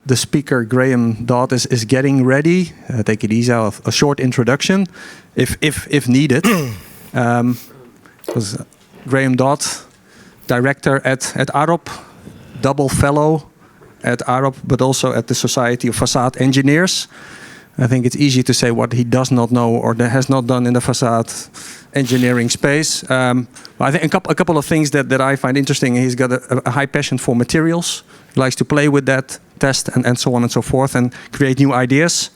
the speaker, Graham Dodd, is getting ready. Take it easy. A short introduction, if needed. Because Graham Dodd, director at AROP, double fellow at AROP, but also at the Society of Facade Engineers. I think it's easy to say what he does not know or has not done in the facade engineering space. I think a couple of things that I find interesting. He's got a high passion for materials. He likes to play with that, test, and so on and so forth, and create new ideas.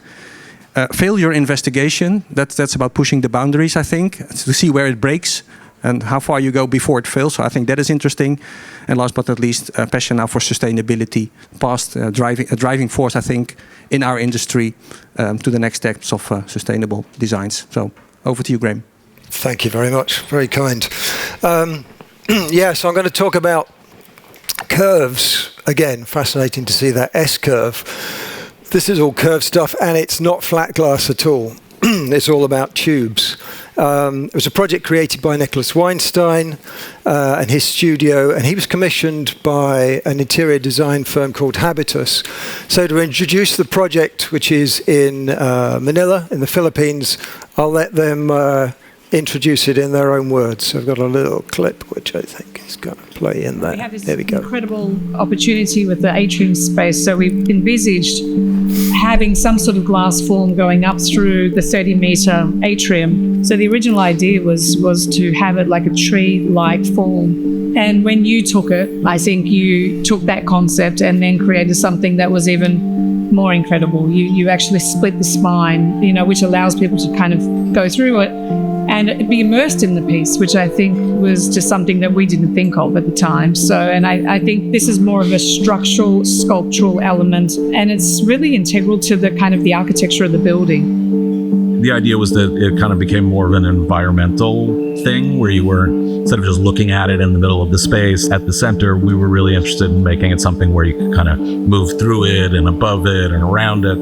Failure investigation, that's about pushing the boundaries, I think, to see where it breaks and how far you go before it fails. So I think that is interesting. And last but not least, passion now for sustainability, driving force, I think, in our industry to the next steps of sustainable designs. So over to you, Graham. Thank you very much. Very kind. So I'm going to talk about curves. Again, fascinating to see that S-curve. This is all curved stuff, and it's not flat glass at all. It's all about tubes. It was a project created by Nikolas Weinstein and his studio, and he was commissioned by an interior design firm called Habitus. So to introduce the project, which is in Manilla, in the Philippines, I'll let them introduce it in their own words. So I've got a little clip which I think is going to play in there. We have this there we go. Incredible opportunity with the atrium space. So we've envisaged having some sort of glass form going up through the 30-meter atrium. So the original idea was to have it like a tree-like form. And when you took it, I think you took that concept and then created something that was even more incredible. You actually split the spine, which allows people to kind of go through it and be immersed in the piece, which I think was just something that we didn't think of at the time. So, and I think this is more of a structural, sculptural element, and it's really integral to the kind of the architecture of the building. The idea was that it kind of became more of an environmental thing where you were, instead of just looking at it in the middle of the space at the center, we were really interested in making it something where you could kind of move through it and above it and around it.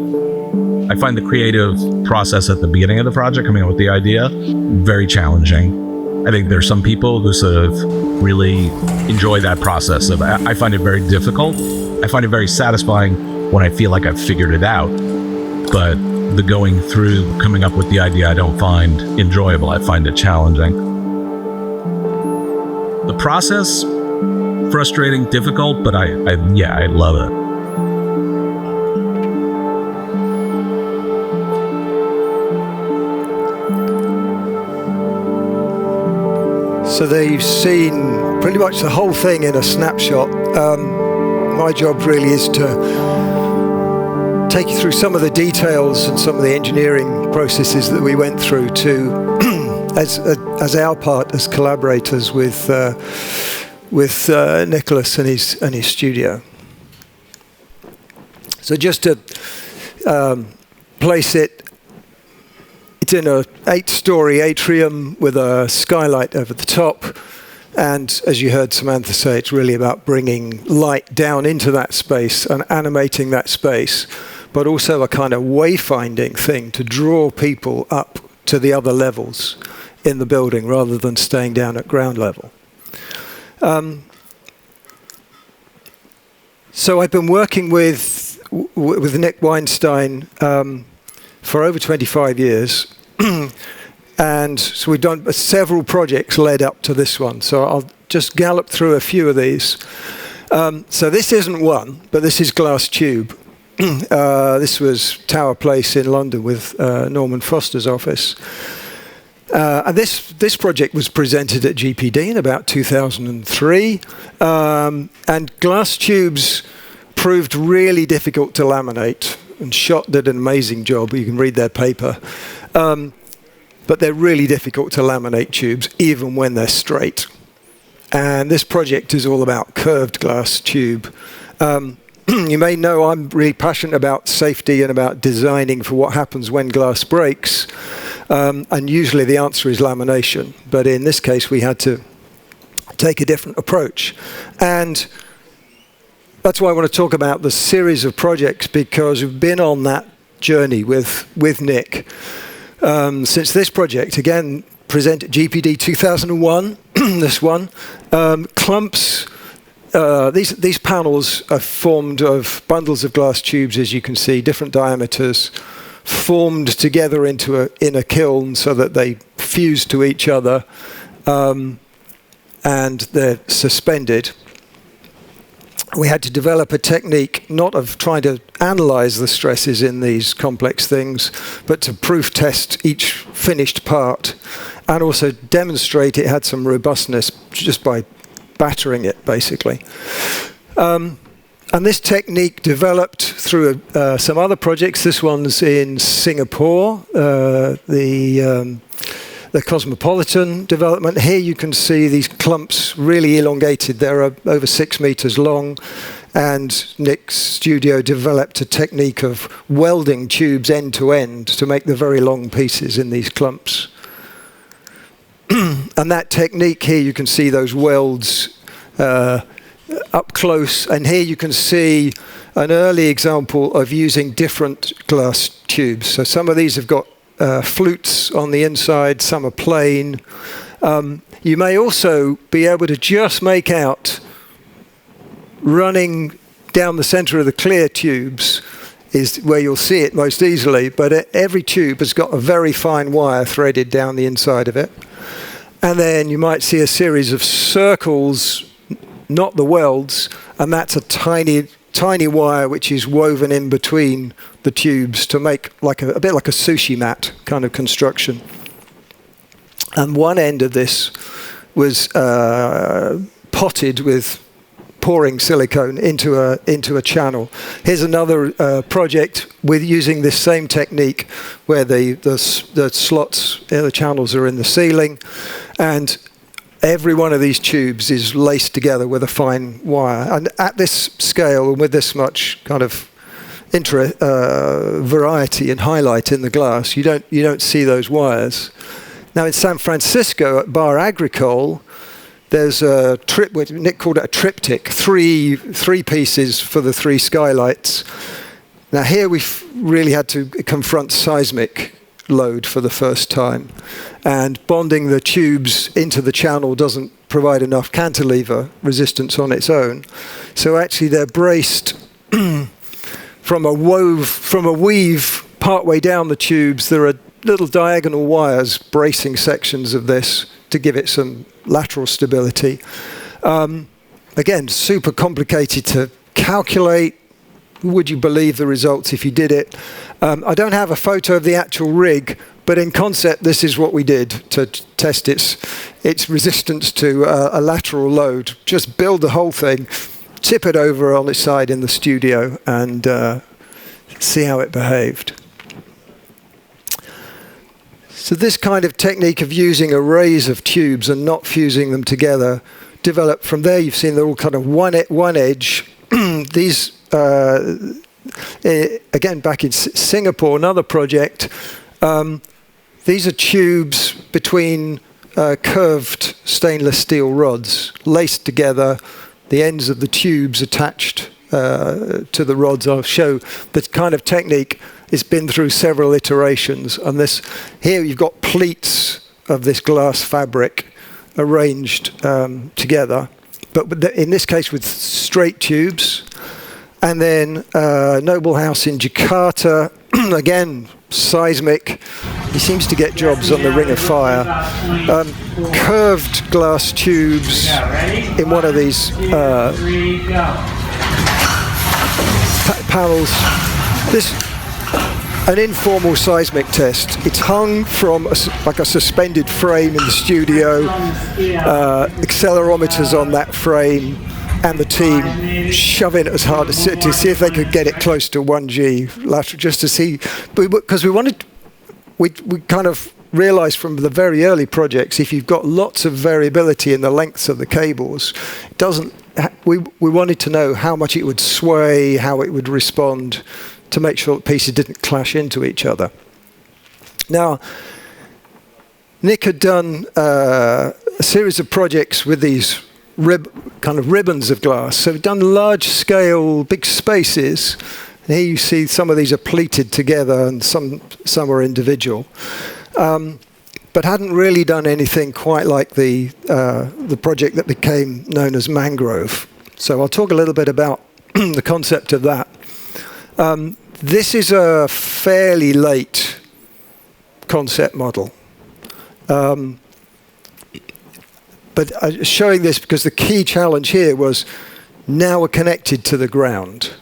I find the creative process at the beginning of the project, coming up with the idea, very challenging. I think there's some people who sort of really enjoy that process. I find it very difficult. I find it very satisfying when I feel like I've figured it out. But the going through, coming up with the idea, I don't find enjoyable. I find it challenging. The process, frustrating, difficult, but I love it. So there you've seen pretty much the whole thing in a snapshot. My job really is to take you through some of the details and some of the engineering processes that we went through to, as our part as collaborators with Nikolas and his studio. So just to place it. It's in an 8-story atrium with a skylight over the top. And as you heard Samantha say, it's really about bringing light down into that space and animating that space, but also a kind of wayfinding thing to draw people up to the other levels in the building rather than staying down at ground level. So I've been working with Nick Weinstein for over 25 years. And so we've done several projects led up to this one. So I'll just gallop through a few of these. So this isn't one, but this is glass tube. This was Tower Place in London with Norman Foster's office. And this project was presented at GPD in about 2003. And glass tubes proved really difficult to laminate. And Schott did an amazing job. You can read their paper. But they're really difficult to laminate tubes, even when they're straight. And this project is all about curved glass tube. You may know I'm really passionate about safety and about designing for what happens when glass breaks. And usually the answer is lamination. But in this case, we had to take a different approach. And that's why I want to talk about the series of projects, because we've been on that journey with Nick. Since this project, again, presented GPD 2001, this one, clumps these panels are formed of bundles of glass tubes, as you can see, different diameters, formed together in a kiln so that they fuse to each other, and they're suspended. We had to develop a technique not of trying to analyze the stresses in these complex things, but to proof test each finished part and also demonstrate it had some robustness just by battering it, basically. And this technique developed through some other projects. This one's in Singapore, the Cosmopolitan development. Here you can see these clumps really elongated. They're over 6 meters long, and Nick's studio developed a technique of welding tubes end to end to make the very long pieces in these clumps. And that technique, here you can see those welds up close, and here you can see an early example of using different glass tubes. So some of these have got flutes on the inside, some are plain. You may also be able to just make out, running down the center of the clear tubes is where you'll see it most easily, but every tube has got a very fine wire threaded down the inside of it. And then you might see a series of circles, not the welds, and that's a tiny wire which is woven in between the tubes to make like a bit like a sushi mat kind of construction. And one end of this was potted with pouring silicone into a channel. Here's another project with using this same technique where the slots, the channels are in the ceiling, and every one of these tubes is laced together with a fine wire. And at this scale and with this much kind of variety and highlight in the glass, you don't see those wires. Now in San Francisco at Bar Agricole, there's a Nick called it a triptych, three pieces for the 3 skylights. Now here we've really had to confront seismic load for the first time, and bonding the tubes into the channel doesn't provide enough cantilever resistance on its own. So actually they're braced from a weave partway down the tubes. There are little diagonal wires bracing sections of this to give it some lateral stability. Again, super complicated to calculate. Would you believe the results if you did it? I don't have a photo of the actual rig, but in concept, this is what we did to test its resistance to a lateral load. Just build the whole thing, tip it over on its side in the studio, and see how it behaved. So this kind of technique of using arrays of tubes and not fusing them together developed from there. You've seen they're all kind of one edge. These, again, back in Singapore, another project, these are tubes between curved stainless steel rods, laced together, the ends of the tubes attached to the rods. I'll show the kind of technique. It's been through several iterations, and this here you've got pleats of this glass fabric arranged together, but in this case with straight tubes. And then Noble House in Jakarta, again seismic. He seems to get jobs on the Ring of Fire. Curved glass tubes in one of these panels. This. An informal seismic test. It's hung from like a suspended frame in the studio, accelerometers on that frame, and the team shoving it as hard as to see if they could get it close to 1G lateral, just to see, because we kind of realized from the very early projects, if you've got lots of variability in the lengths of the cables, we wanted to know how much it would sway, how it would respond, to make sure that pieces didn't clash into each other. Now, Nick had done a series of projects with these kind of ribbons of glass. So we've done large scale, big spaces. And here you see some of these are pleated together and some are individual. But hadn't really done anything quite like the project that became known as Mangrove. So I'll talk a little bit about the concept of that. This is a fairly late concept model. But I'm showing this because the key challenge here was now we're connected to the ground.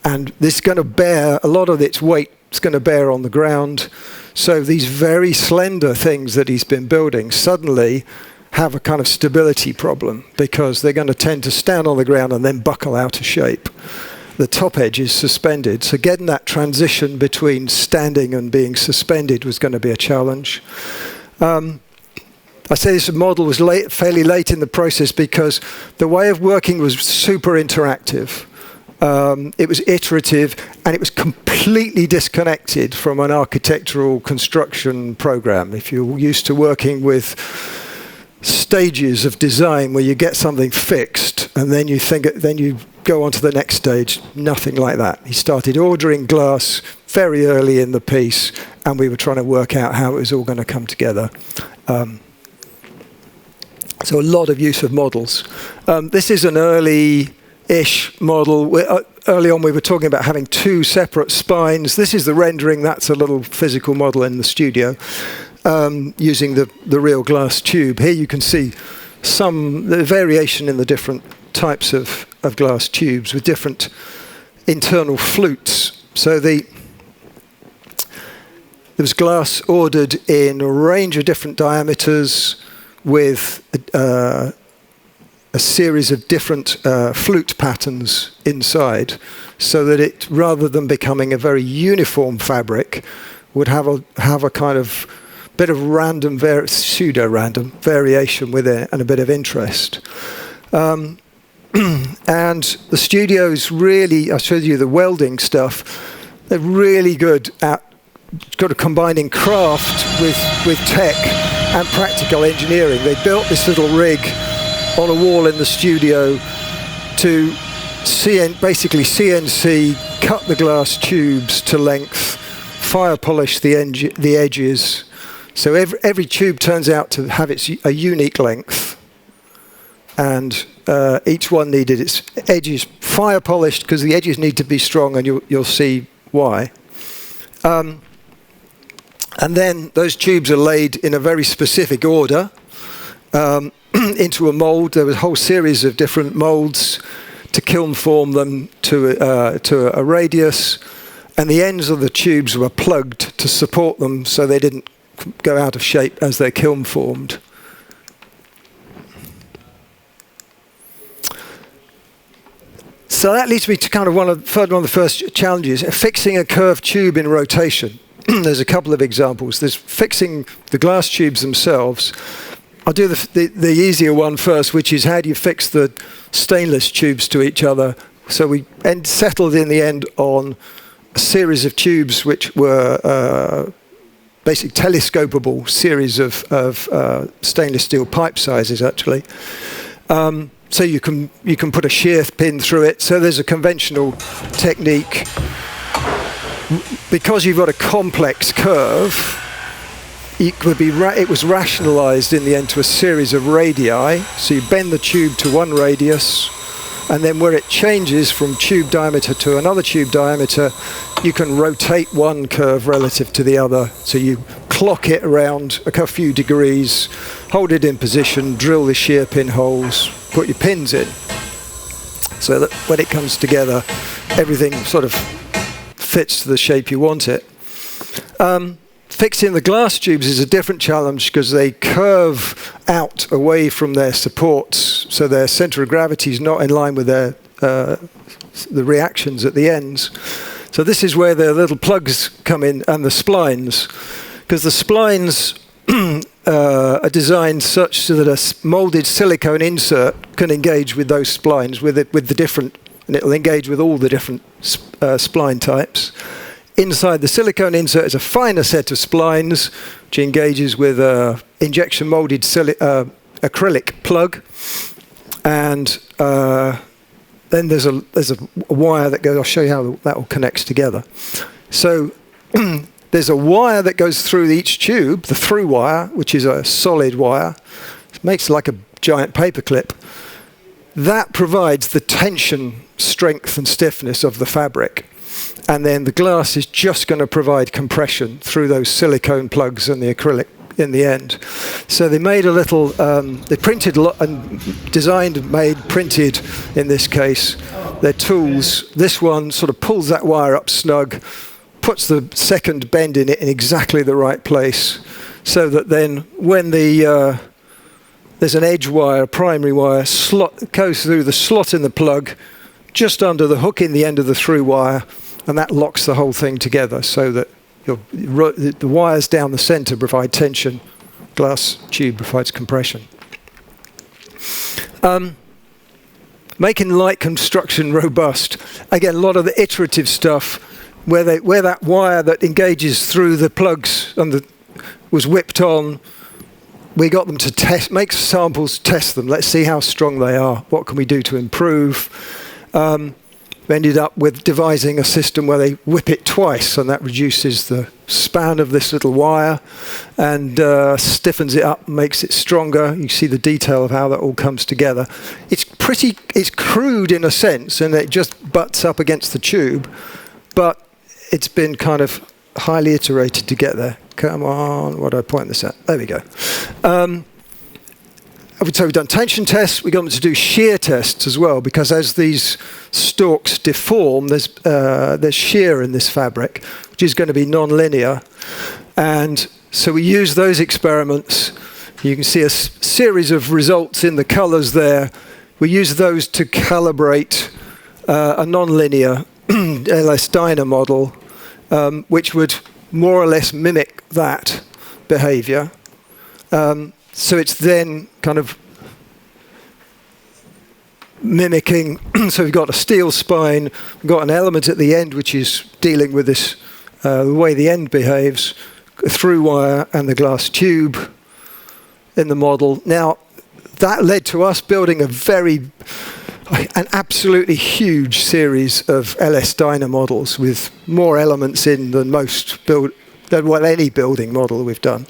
And this is going to bear, a lot of its weight is going to bear on the ground. So these very slender things that he's been building suddenly have a kind of stability problem because they're going to tend to stand on the ground and then buckle out of shape. The top edge is suspended. So getting that transition between standing and being suspended was going to be a challenge. I say this model was fairly late in the process because the way of working was super interactive. It was iterative, and it was completely disconnected from an architectural construction program. If you're used to working with stages of design where you get something fixed and then you go on to the next stage, nothing like that. He started ordering glass very early in the piece, and we were trying to work out how it was all going to come together. So a lot of use of models. This is an early-ish model. Early on, we were talking about having two separate spines. This is the rendering. That's a little physical model in the studio using the real glass tube. Here you can see the variation in the different types of glass tubes with different internal flutes. So there was glass ordered in a range of different diameters with a series of different flute patterns inside, so that it, rather than becoming a very uniform fabric, would have a kind of bit of random, pseudo-random variation with it and a bit of interest. And the studios really, I showed you the welding stuff, they're really good at combining craft with tech and practical engineering. They built this little rig on a wall in the studio to basically CNC, cut the glass tubes to length, fire polish the edges. So every tube turns out to have a unique length, and each one needed its edges fire polished because the edges need to be strong, and you'll see why. And then those tubes are laid in a very specific order into a mold. There was a whole series of different molds to kiln form them to a radius, and the ends of the tubes were plugged to support them so they didn't go out of shape as they're kiln formed. So that leads me to kind of one of the first challenges, fixing a curved tube in rotation. There's a couple of examples. There's fixing the glass tubes themselves. I'll do the easier one first, which is how do you fix the stainless tubes to each other. So we settled in the end on a series of tubes which were basically telescopable series of stainless steel pipe sizes, actually. So you can put a shear pin through it. So there's a conventional technique. Because you've got a complex curve, it was rationalized in the end to a series of radii. So you bend the tube to one radius, and then where it changes from tube diameter to another tube diameter, you can rotate one curve relative to the other. So you clock it around a few degrees, hold it in position, drill the shear pin holes, put your pins in. So that when it comes together, everything sort of fits to the shape you want it. Fixing the glass tubes is a different challenge because they curve out away from their supports, so their center of gravity is not in line with the reactions at the ends. So this is where the little plugs come in, and the splines, because the splines are designed such so that a molded silicone insert can engage with those splines and it'll engage with all the different spline types. Inside the silicone insert is a finer set of splines, which engages with a injection molded acrylic plug, and then there's a wire that goes. I'll show you how that all connects together. So there's a wire that goes through each tube, the through wire, which is a solid wire. It makes like a giant paperclip. that provides the tension, strength and stiffness of the fabric. And then the glass is just going to provide compression through those silicone plugs and the acrylic in the end. So they made a little, they printed a lot and designed, made, printed in this case, their tools. This one sort of pulls that wire up snug, puts the second bend in it in exactly the right place, so that then when the there's an edge wire, a primary wire, slot goes through the slot in the plug, just under the hook in the end of the through wire, and that locks the whole thing together so that the wires down the center provide tension, glass tube provides compression. Making light construction robust. Again, a lot of the iterative stuff where that wire that engages through the plugs and was whipped on. We got them to test, make samples, test them. Let's see how strong they are. What can we do to improve? We ended up with devising a system where they whip it twice, and that reduces the span of this little wire and stiffens it up, makes it stronger. You see the detail of how that all comes together. It's crude in a sense, and it just butts up against the tube, but it's been kind of highly iterated to get there. Come on, what do I point this at? There we go. So we've done tension tests. We got them to do shear tests as well, because as these stalks deform, there's shear in this fabric, which is going to be non-linear. And so we use those experiments. You can see a series of results in the colors there. We use those to calibrate a non-linear LS-Dyna model, which would more or less mimic that behavior. So it's then kind of mimicking, so we've got a steel spine, we've got an element at the end which is dealing with this, the way the end behaves, a through wire and the glass tube in the model. Now, that led to us building an absolutely huge series of LS-Dyna models with more elements in than any building model we've done.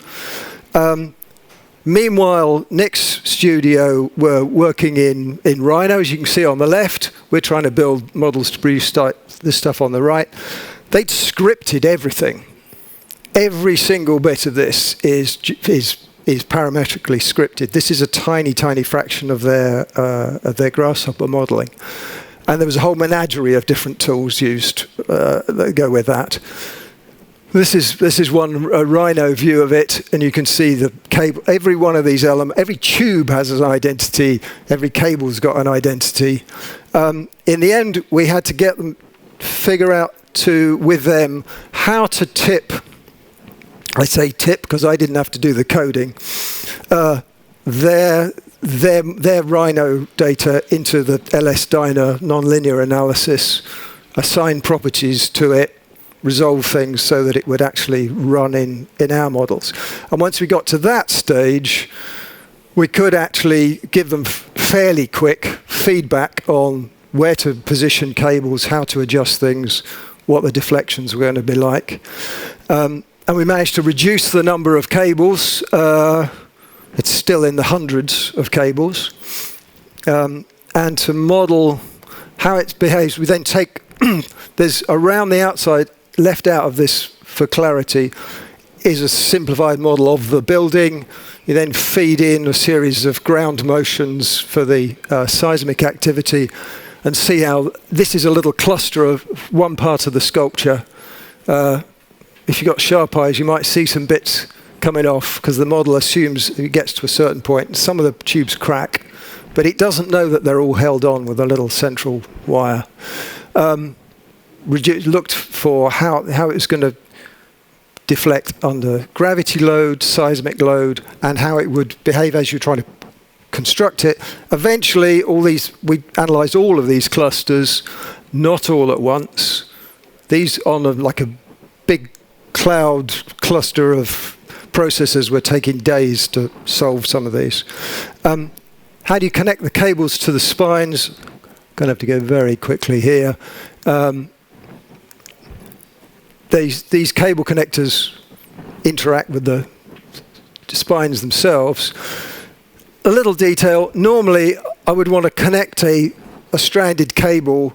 Meanwhile, Nick's studio were working in Rhino, as you can see on the left. We're trying to build models to produce this stuff on the right. They'd scripted everything. Every single bit of this is parametrically scripted. This is a tiny, tiny fraction of their grasshopper modeling. And there was a whole menagerie of different tools used that go with that. This is one Rhino view of it, and you can see the cable. Every one of these elements, every tube has an identity. Every cable's got an identity. In the end, we had to get them, figure out with them how to tip. I say tip because I didn't have to do the coding. Their Rhino data into the LS-Dyna nonlinear analysis, assign properties to it, resolve things so that it would actually run in our models. And once we got to that stage, we could actually give them fairly quick feedback on where to position cables, how to adjust things, what the deflections were going to be like. And we managed to reduce the number of cables. It's still in the hundreds of cables. And to model how it behaves, we then take, there's around the outside, left out of this for clarity, is a simplified model of the building. You then feed in a series of ground motions for the seismic activity and see how this is a little cluster of one part of the sculpture. If you've got sharp eyes, you might see some bits coming off because the model assumes it gets to a certain point. Some of the tubes crack, but it doesn't know that they're all held on with a little central wire. Looked for how it was going to deflect under gravity load, seismic load, and how it would behave as you're trying to construct it. Eventually, we analysed all of these clusters, not all at once. These on like a big cloud cluster of processors were taking days to solve some of these. How do you connect the cables to the spines? Going to have to go very quickly here. These cable connectors interact with the spines themselves. A little detail, normally I would want to connect a stranded cable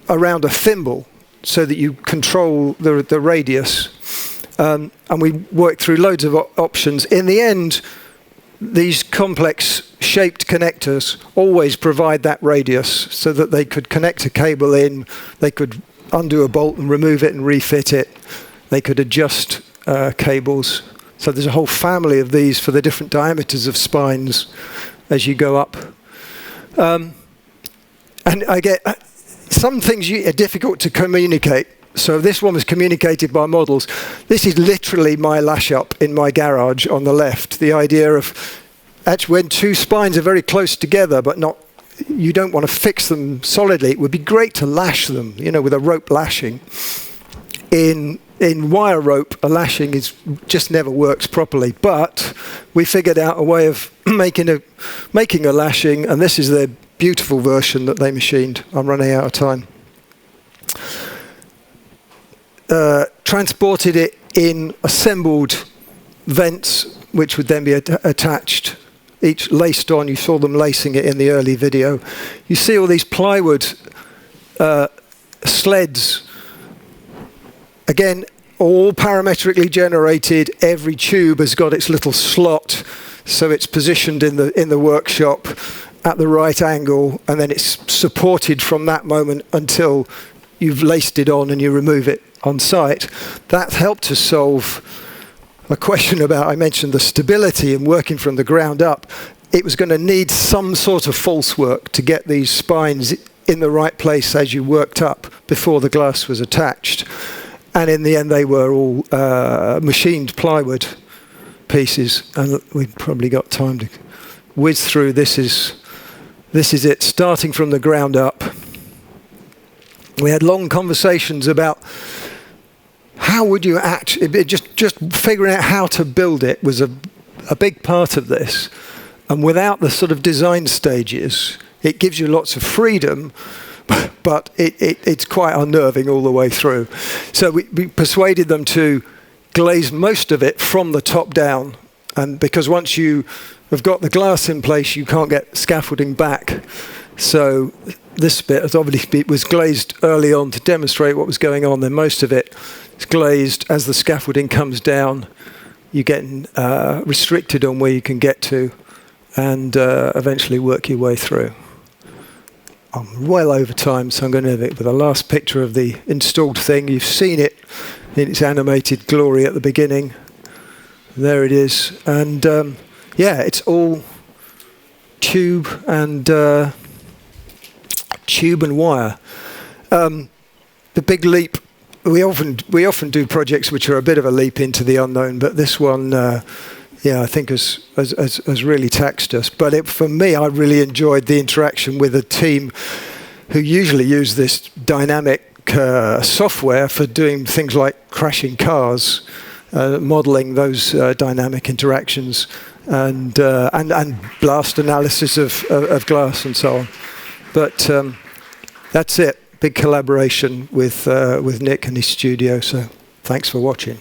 around a thimble so that you control the radius. And we worked through loads of options. In the end, these complex shaped connectors always provide that radius so that they could connect a cable in, they could undo a bolt and remove it and refit it, they could adjust cables. So there's a whole family of these for the different diameters of spines as you go up. And I get some things are difficult to communicate. So this one was communicated by models. This is literally my lash up in my garage on the left. The idea of actually when two spines are very close together, but not, you don't want to fix them solidly. It would be great to lash them, with a rope lashing. In wire rope, a lashing just never works properly. But we figured out a way of making a lashing, and this is their beautiful version that they machined. I'm running out of time. Transported it in assembled vents, which would then be attached, each laced on. You saw them lacing it in the early video. You see all these plywood sleds. Again, all parametrically generated. Every tube has got its little slot, so it's positioned in the workshop at the right angle, and then it's supported from that moment until you've laced it on and you remove it on site. That helped us solve a question about, I mentioned the stability and working from the ground up. It was going to need some sort of false work to get these spines in the right place as you worked up before the glass was attached. And in the end, they were all machined plywood pieces. And we've probably got time to whiz through. This is it, starting from the ground up. We had long conversations about how would you actually, just figuring out how to build it was a big part of this. And without the sort of design stages, it gives you lots of freedom, but it's quite unnerving all the way through. So we persuaded them to glaze most of it from the top down. And because once you have got the glass in place, you can't get scaffolding back. So this bit was glazed early on to demonstrate what was going on. Then most of it is glazed as the scaffolding comes down. You're getting restricted on where you can get to, and eventually work your way through. I'm well over time, so I'm going to end it with the last picture of the installed thing. You've seen it in its animated glory at the beginning. There it is. And yeah, it's all tube and wire. The big leap, we often do projects which are a bit of a leap into the unknown, but this one, I think has really taxed us. But for me, I really enjoyed the interaction with a team who usually use this dynamic software for doing things like crashing cars, modeling those dynamic interactions, and blast analysis of glass and so on. But that's it. Big collaboration with Nick and his studio. So thanks for watching.